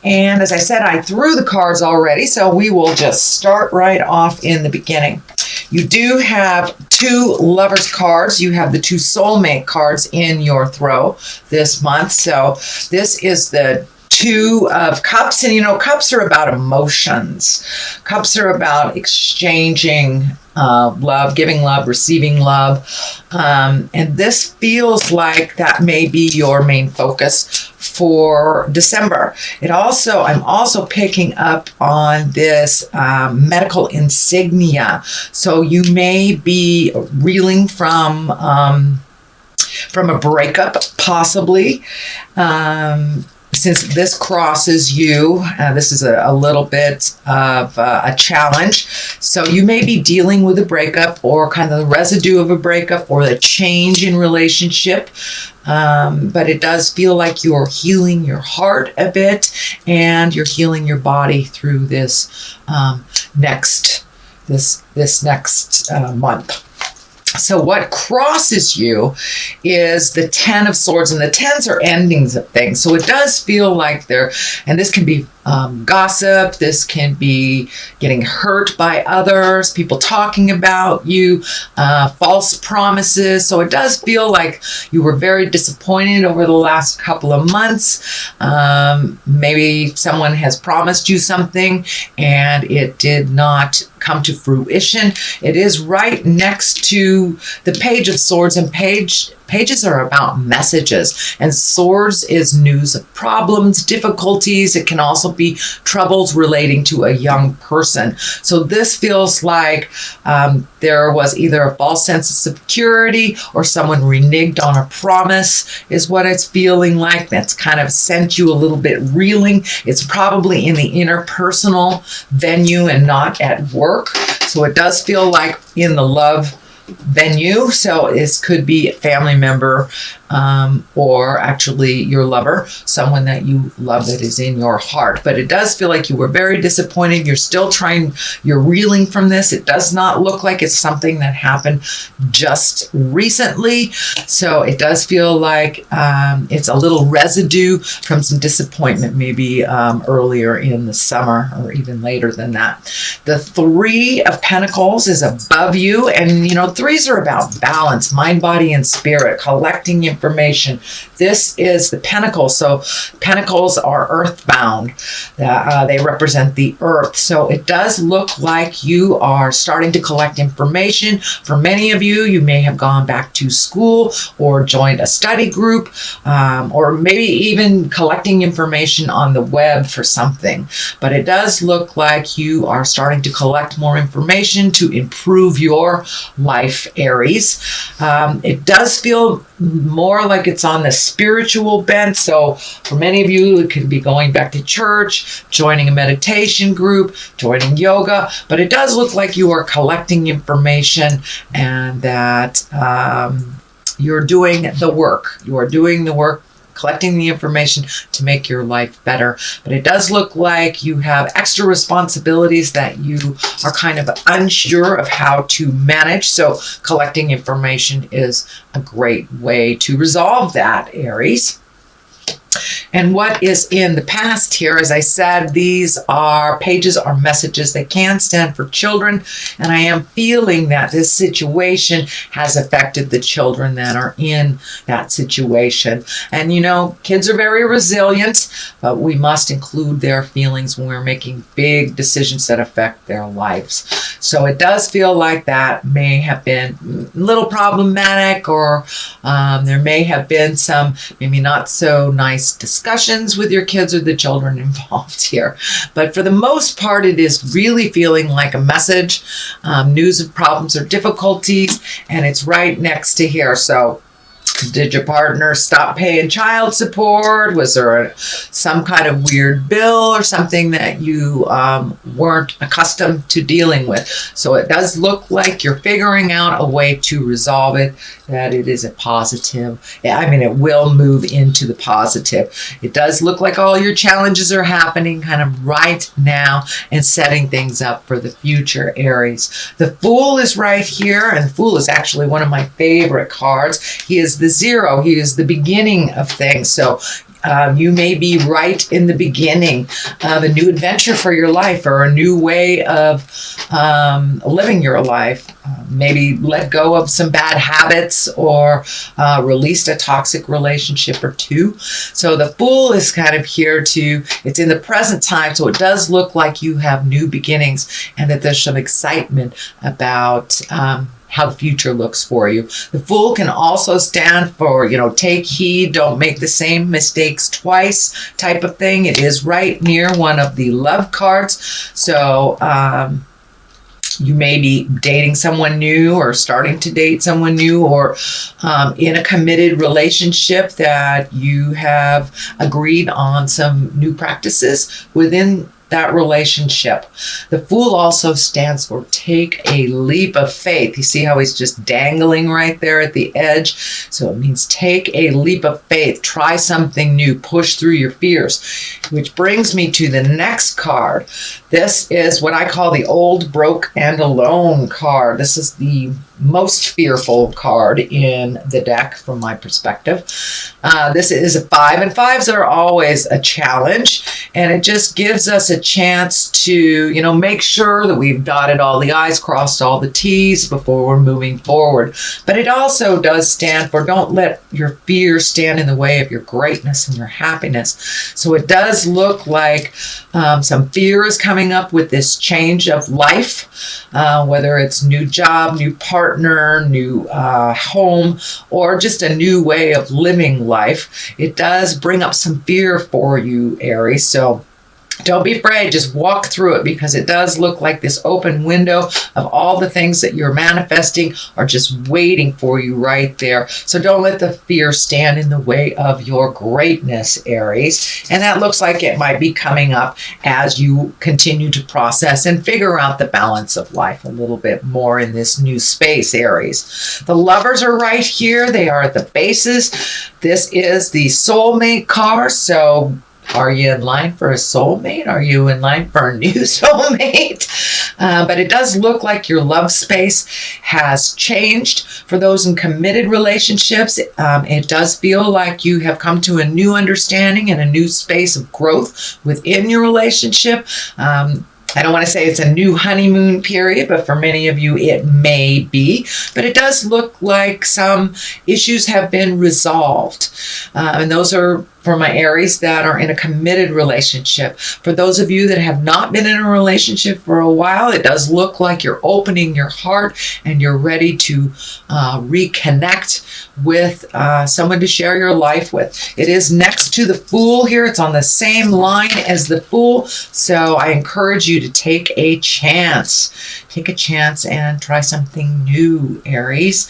And as I said, I threw the cards already, so we will just start right off in the beginning. You do have 2 lovers cards. You have the 2 soulmate cards in your throw this month. So this is the 2 of Cups, and cups are about emotions. Cups are about exchanging love, giving love, receiving love, and this feels like that may be your main focus for December. I'm also picking up on this medical insignia. So you may be reeling from a breakup, possibly. Since this crosses you, this is a little bit of a challenge. So you may be dealing with a breakup or kind of the residue of a breakup or the change in relationship. But it does feel like you're healing your heart a bit and you're healing your body through this next month. So what crosses you is the 10 of Swords, and the 10s are endings of things. So it does feel like and this can be gossip, this can be getting hurt by others, people talking about you, false promises. So it does feel like you were very disappointed over the last couple of months. Maybe someone has promised you something and it did not come to fruition. It is right next to the Page of Swords, and pages are about messages, and Swords is news of problems, difficulties. It can also be troubles relating to a young person. So this feels like there was either a false sense of security or someone reneged on a promise is what it's feeling like. That's kind of sent you a little bit reeling. It's probably in the interpersonal venue and not at work. So it does feel like in the love venue. So this could be a family member or actually your lover, someone that you love that is in your heart. But it does feel like you were very disappointed. You're reeling from this. It does not look like it's something that happened just recently. So it does feel like it's a little residue from some disappointment, maybe earlier in the summer or even later than that. The 3 of Pentacles is above you, and 3s are about balance, mind, body, and spirit, collecting information. This is the Pentacle. So Pentacles are earthbound. They represent the earth. So it does look like you are starting to collect information. For many of you, you may have gone back to school or joined a study group, or maybe even collecting information on the web for something. But it does look like you are starting to collect more information to improve your life, Aries. It does feel more like it's on the spiritual bent. So for many of you, it could be going back to church, joining a meditation group, joining yoga, but it does look like you are collecting information and that you're doing the work. You are doing the work, collecting the information to make your life better. But it does look like you have extra responsibilities that you are kind of unsure of how to manage. So collecting information is a great way to resolve that, Aries. And what is in the past here, as I said, these are pages or messages. They can stand for children. And I am feeling that this situation has affected the children that are in that situation. And kids are very resilient, but we must include their feelings when we're making big decisions that affect their lives. So it does feel like that may have been a little problematic, or there may have been some maybe not so nice discussions with your kids or the children involved here. But for the most part, it is really feeling like a message, news of problems or difficulties, and it's right next to here. So did your partner stop paying child support? Was there some kind of weird bill or something that you weren't accustomed to dealing with? So it does look like you're figuring out a way to resolve it, that it is a positive. It will move into the positive. It does look like all your challenges are happening kind of right now and setting things up for the future, Aries. The Fool is right here, and the Fool is actually one of my favorite cards. He is the 0. He is the beginning of things. So You may be right in the beginning of a new adventure for your life, or a new way of living your life. Maybe let go of some bad habits, or released a toxic relationship or two. So the Fool is kind of here it's in the present time, so it does look like you have new beginnings, and that there's some excitement about how the future looks for you. The Fool can also stand for, take heed, don't make the same mistakes twice type of thing. It is right near one of the love cards. So you may be dating someone new, or starting to date someone new, or in a committed relationship that you have agreed on some new practices within that relationship. The Fool also stands for take a leap of faith. You see how he's just dangling right there at the edge? So it means take a leap of faith. Try something new. Push through your fears. Which brings me to the next card. This is what I call the Old, Broke, and Alone card. This is the most fearful card in the deck from my perspective. This is a 5, and 5s are always a challenge, and it just gives us a chance to, make sure that we've dotted all the I's, crossed all the T's before we're moving forward. But it also does stand for don't let your fear stand in the way of your greatness and your happiness. So it does look like some fear is coming up with this change of life, whether it's new job, new partner, new home, or just a new way of living life. It does bring up some fear for you, Aries. So don't be afraid, just walk through it, because it does look like this open window of all the things that you're manifesting are just waiting for you right there. So don't let the fear stand in the way of your greatness, Aries. And that looks like it might be coming up as you continue to process and figure out the balance of life a little bit more in this new space, Aries. The Lovers are right here. They are at the bases. This is the soulmate card. So are you in line for a soulmate? Are you in line for a new soulmate? But it does look like your love space has changed. For those in committed relationships, it does feel like you have come to a new understanding and a new space of growth within your relationship. I don't want to say it's a new honeymoon period, but for many of you it may be. But it does look like some issues have been resolved. And those are for my Aries that are in a committed relationship. For those of you that have not been in a relationship for a while, it does look like you're opening your heart and you're ready to reconnect with someone to share your life with. It is next to the Fool here. It's on the same line as the Fool. So I encourage you to take a chance. Take a chance and try something new, Aries.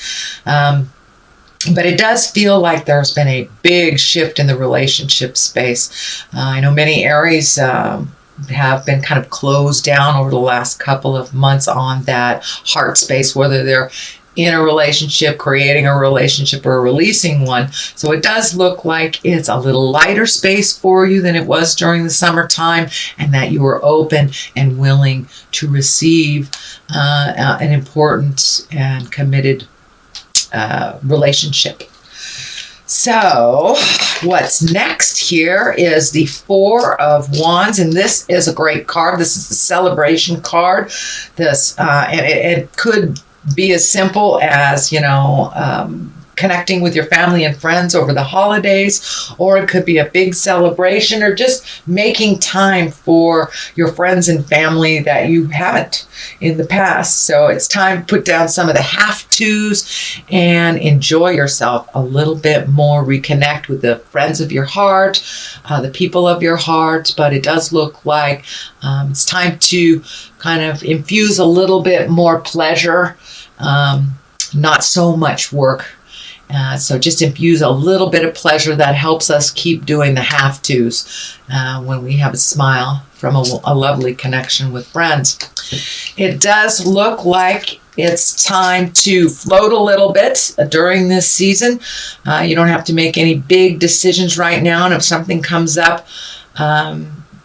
But it does feel like there's been a big shift in the relationship space. I know many Aries have been kind of closed down over the last couple of months on that heart space, whether they're in a relationship, creating a relationship, or releasing one. So it does look like it's a little lighter space for you than it was during the summertime, and that you are open and willing to receive an important and committed relationship. So what's next here is the Four of Wands, and this is a great card. This is the celebration card. This and it could be as simple as, connecting with your family and friends over the holidays, or it could be a big celebration, or just making time for your friends and family that you haven't in the past. So it's time to put down some of the have-tos and enjoy yourself a little bit more. Reconnect with the friends of your heart, the people of your heart. But it does look like it's time to kind of infuse a little bit more pleasure, not so much work. So just infuse a little bit of pleasure that helps us keep doing the have-tos when we have a smile from a lovely connection with friends. It does look like it's time to float a little bit during this season. You don't have to make any big decisions right now, and if something comes up,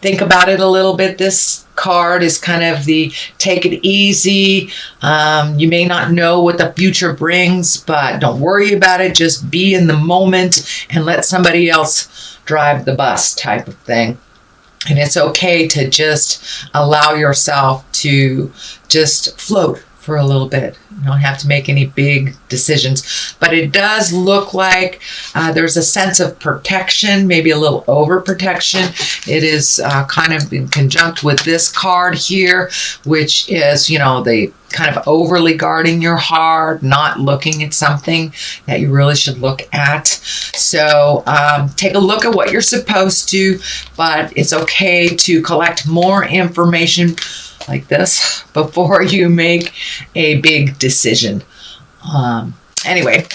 think about it a little bit. This card is kind of the take it easy. You may not know what the future brings, but don't worry about it. Just be in the moment and let somebody else drive the bus type of thing. And it's okay to just allow yourself to just float for a little bit. You don't have to make any big decisions. But it does look like there's a sense of protection, maybe a little overprotection. It is kind of in conjunct with this card here, which is, the kind of overly guarding your heart, not looking at something that you really should look at. So take a look at what you're supposed to, but it's okay to collect more information like this before you make a big decision. Anyway,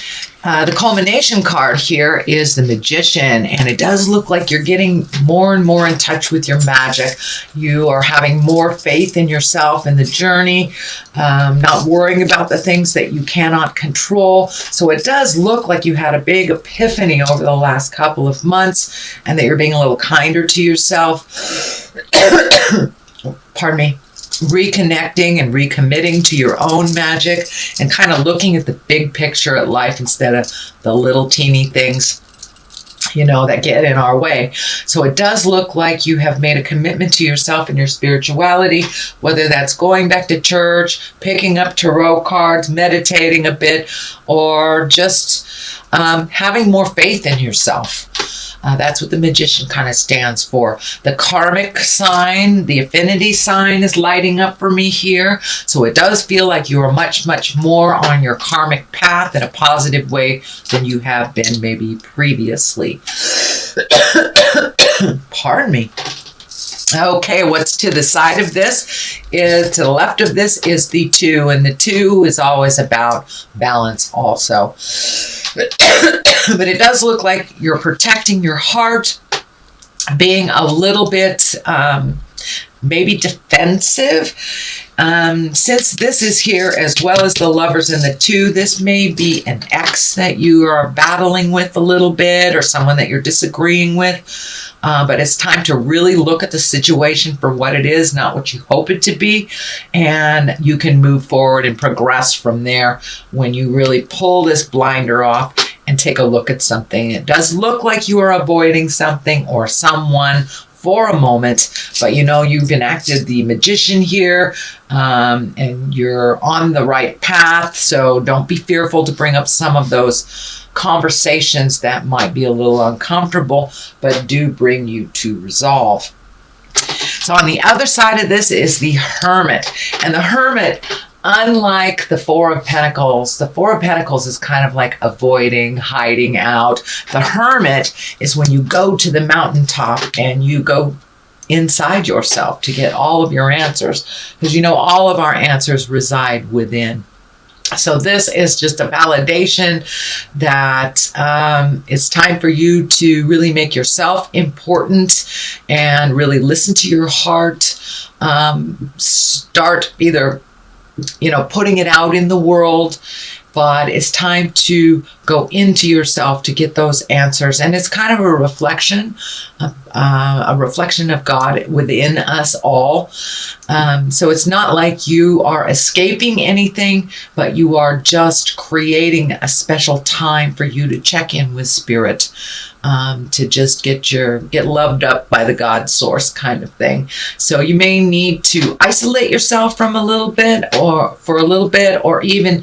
the culmination card here is the Magician, and it does look like you're getting more and more in touch with your magic. You are having more faith in yourself and the journey, not worrying about the things that you cannot control. So it does look like you had a big epiphany over the last couple of months, and that you're being a little kinder to yourself. Pardon me. Reconnecting and recommitting to your own magic and kind of looking at the big picture at life instead of the little teeny things, that get in our way. So it does look like you have made a commitment to yourself and your spirituality, whether that's going back to church, picking up tarot cards, meditating a bit, or just having more faith in yourself. That's what the Magician kind of stands for. The karmic sign, the affinity sign is lighting up for me here. So it does feel like you are much, much more on your karmic path in a positive way than you have been maybe previously. Pardon me. Okay, what's to the side of this is, to the left of this is the 2, and the 2 is always about balance also. But it does look like you're protecting your heart, being a little bit maybe defensive. Since this is here as well as the Lovers and the 2, this may be an ex that you are battling with a little bit, or someone that you're disagreeing with. But it's time to really look at the situation for what it is, not what you hope it to be. And you can move forward and progress from there when you really pull this blinder off and take a look at something. It does look like you are avoiding something or someone for a moment, but you've enacted the Magician here, and you're on the right path. So don't be fearful to bring up some of those conversations that might be a little uncomfortable, but do bring you to resolve. So on the other side of this is the Hermit, and the Hermit, unlike the Four of Pentacles is kind of like avoiding, hiding out. The Hermit is when you go to the mountaintop and you go inside yourself to get all of your answers, because all of our answers reside within. So this is just a validation that it's time for you to really make yourself important and really listen to your heart. Start either putting it out in the world, but it's time to go into yourself to get those answers. And it's kind of a reflection of God within us all. So it's not like you are escaping anything, but you are just creating a special time for you to check in with Spirit, to just get loved up by the God source kind of thing. So you may need to isolate yourself from a little bit, or for a little bit, or even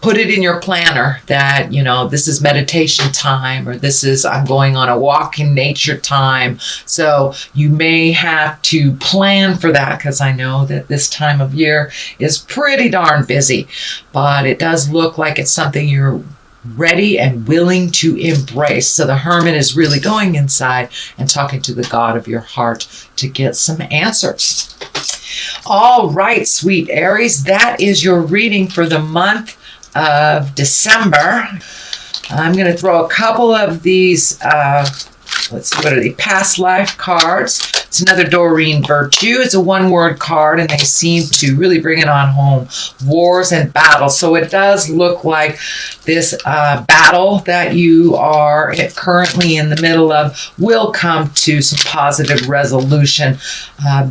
put it in your planner that, this is meditation time, or this is I'm going on a walk in nature time. So you may have to plan for that, because I know that this time of year is pretty darn busy, but it does look like it's something you're ready and willing to embrace. So the Hermit is really going inside and talking to the God of your heart to get some answers. All right, sweet Aries, that is your reading for the month of December. I'm going to throw a couple of these, let's see, what are they? Past life cards. It's another Doreen Virtue. It's a one-word card, and they seem to really bring it on home. Wars and battles. So it does look like this battle that you are currently in the middle of will come to some positive resolution.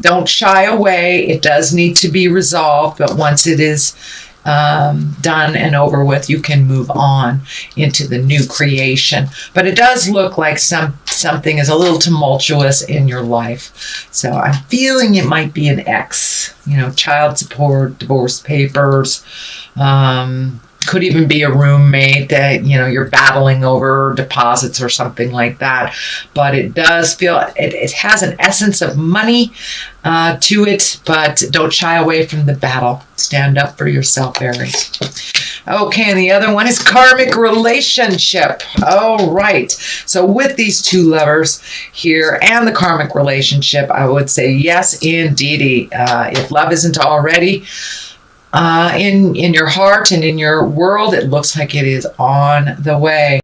Don't shy away. It does need to be resolved, but once it is done and over with, you can move on into the new creation. But it does look like something is a little tumultuous in your life. So I'm feeling it might be an ex, child support, divorce papers, could even be a roommate that, you're battling over deposits or something like that. But it does feel, it has an essence of money to it, but don't shy away from the battle. Stand up for yourself, Aries. Okay, and the other one is karmic relationship. All right. So with these two lovers here and the karmic relationship, I would say yes, indeedy. If love isn't already in your heart and in your world, it looks like it is on the way.